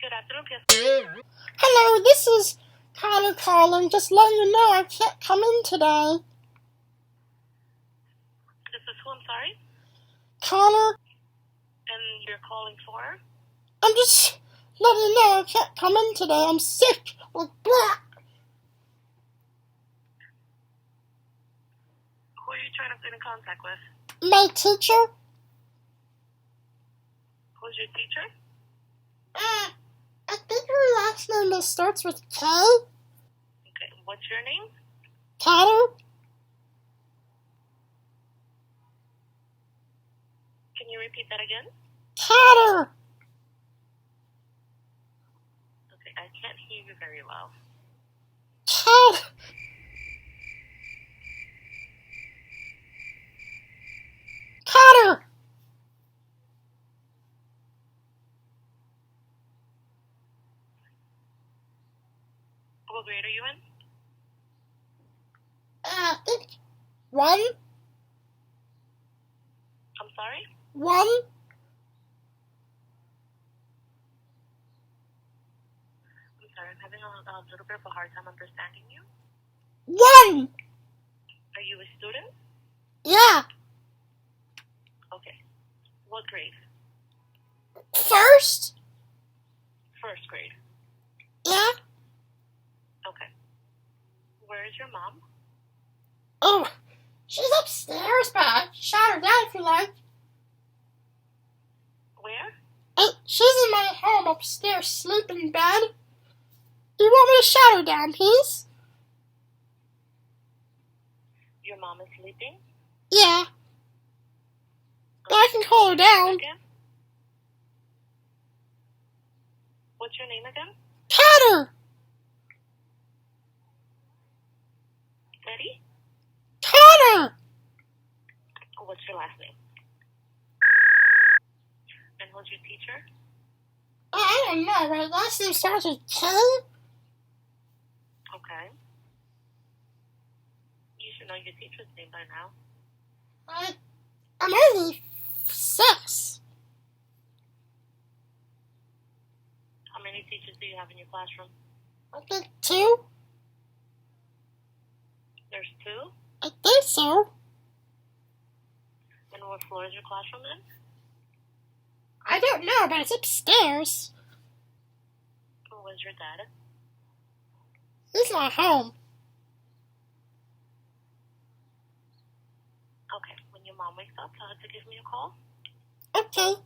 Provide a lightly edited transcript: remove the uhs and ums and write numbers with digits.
Good afternoon, yes. Hello, this is Conur calling. Just letting you know I can't come in today. This is who, I'm sorry? Conur, And you're calling for? I'm just letting you know I can't come in today. I'm sick. Like, blah. Who are you trying to get in contact with? My teacher? Who's your teacher? I think her last name starts with K. Okay, what's your name? Conur? Can you repeat that again? Conur! Okay, I can't hear you very well. Conur! Conur! What grade are you in? I think one? I'm sorry? One? I'm sorry, I'm having a little bit of a hard time understanding you. One! Are you a student? Yeah. Okay. What grade? First? First grade. Yeah. Okay. Where is your mom? Oh, she's upstairs, but I can shout her down if you like. Where? She's in my home upstairs, sleeping in bed. Do you want me to shout her down, please? Your mom is sleeping? Yeah. But I can call her down. Again? What's your name again? Conur! Betty? Conur! What's your last name? And who's your teacher? I don't know, but her last name starts with K. Okay. You should know your teacher's name by now. I'm only 6. How many teachers do you have in your classroom? I think 2. There's 2? I think so. And what floor is your classroom in? I don't know, but it's upstairs. Where's your dad? He's not home. Okay, when your mom wakes up, tell her to give me a call. Okay.